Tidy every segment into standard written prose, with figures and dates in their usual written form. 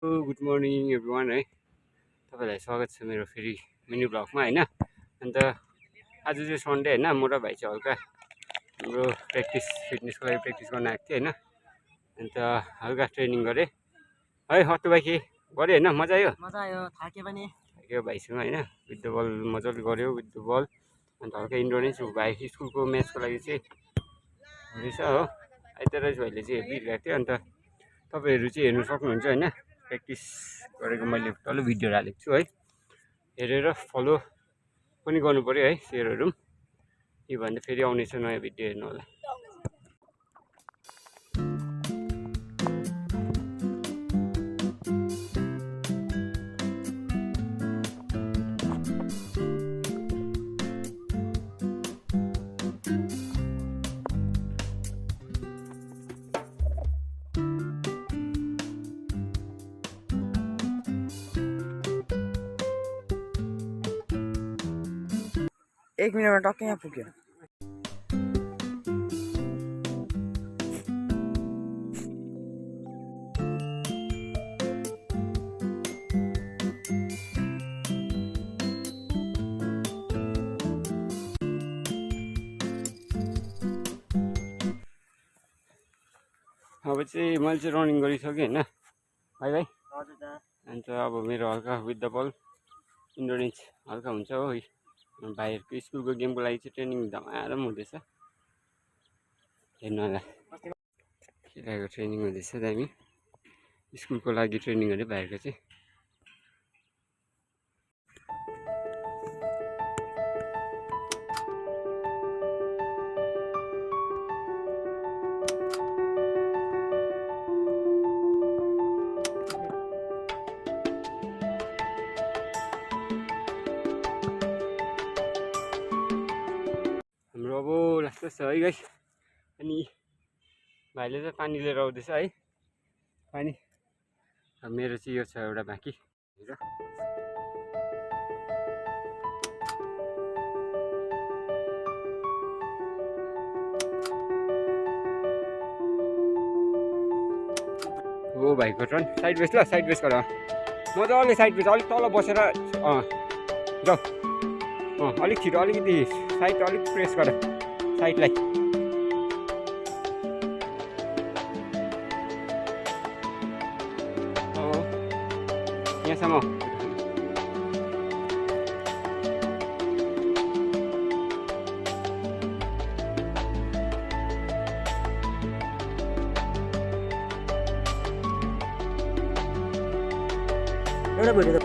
Good morning everyone है। तपाईँलाई स्वागत छ मेरो फेरि मिनी ब्लगमा होइन। अन्त आज चाहिँ सन्डे होइन, म र भाइ चाहिँ हल्का हाम्रो फिटनेसको लागि प्र्याक्टिस गर्न आएको थिएँ होइन। अन्त हल्का ट्रेनिङ गरेँ है। हत्तु भाइ के गऱ्यो होइन, मजा आयो थाके पनि थाक्यो भाइसँग होइन। विथ द बल मजाले गऱ्यो विथ द बल। अन्त हल्का इन्डोरेन्स भाइ स्कुलको म्याचको लागि चाहिँ रहेछ हो। आइतबार भाइले चाहिँ हेभी गएको थियो। अन्त तपाईँहरू चाहिँ हेर्नु सक्नुहुन्छ होइन। प्र्याक्टिस गरेको मैले डल्लै भिडियोहरू हालेको छु है। हेरेर फलो पनि गर्नु पऱ्यो है, सेयरहरू पनि। के भन्दा फेरि आउनेछ नयाँ भिडियो हेर्नु होला। एक मिनटमा टक्कै यहाँ पुग्यो। अब चाहिँ मैले चाहिँ रनिङ गरिसकेँ होइन भाइ भाइ। अन्त अब मेरो हल्का विथ द बल इन्डोरेन्स हल्का हुन्छ हो। भाइहरूको स्कुलको गेमको लागि चाहिँ ट्रेनिङ धमाधम हुँदैछ, हेर्नु होला। केटाको ट्रेनिङ हुँदैछ दामी। स्कुलको लागि ट्रेनिङ अरे भाइहरूको चाहिँ। हाम्रो अब लास्ट छ है गाइस। अनि भाइले चाहिँ पानी लिएर आउँदैछ है, पानी। अब मेरो चाहिँ यो छ एउटा बाँकी हेर। हो भाइको टर्न। साइड बेस ल, साइड बेस गर मजाले। साइड बेस अलिक तल बसेर जाऊ। अलिक छिटो, अलिकति साइड अलिक प्रेस गर साइडलाई। यहाँसम्म एउटा भुल्यो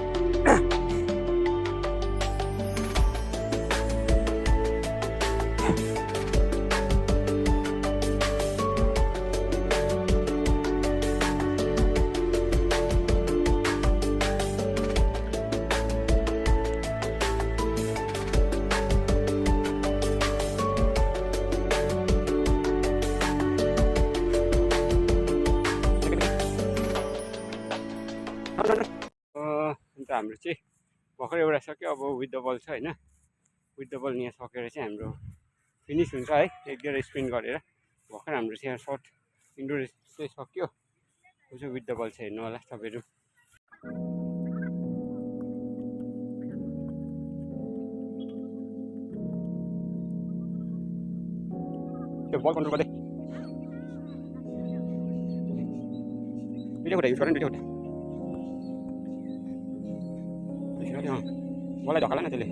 अन्त हाम्रो चाहिँ भर्खर एउटा सक्यो। अब विथ द बल छ होइन। विथ द बल यहाँ सकेर चाहिँ हाम्रो फिनिस हुन्छ है। एक डेढ स्पिन गरेर भर्खर हाम्रो चाहिँ यहाँ सर्ट इन्डोर चाहिँ सक्यो। त्यो चाहिँ विथ द बल छ, हेर्नु होला तपाईँहरू। त्यो बल कन्ट्रोल गर्दै दुइटै खुट्टा युज गर नि, दुइटै खुट्टा। बललाई धकाला न त्यसले।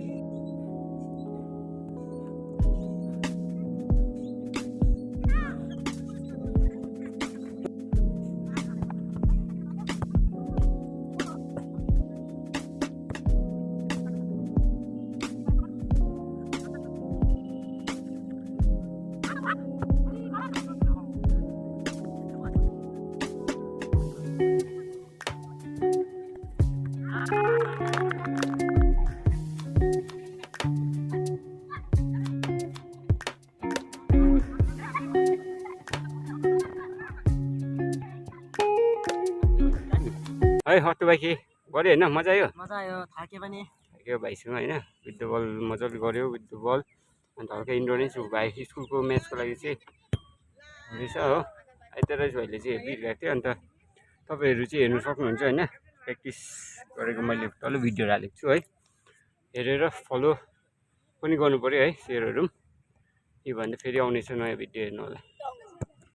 है हत्तु भाइ के गऱ्यो होइन, मजा आयो थाके पनि थाक्यो भाइसँग होइन। विथ द बल मजाले गऱ्यो विथ द बल। अन्त हल्का इन्डोरेन्स भाइ स्कुलको म्याचको लागि चाहिँ रहेछ हो। आइतबार भाइले चाहिँ हेभी गएको थियो। अन्त तपाईँहरू चाहिँ हेर्नु सक्नुहुन्छ होइन। प्र्याक्टिस गरेको मैले तल भिडियोहरू हालेको छु है, हेरेर फलो पनि गर्नु पऱ्यो है, सेयरहरू पनि। के भन्दा फेरि आउनेछ नयाँ भिडियो हेर्नु होला।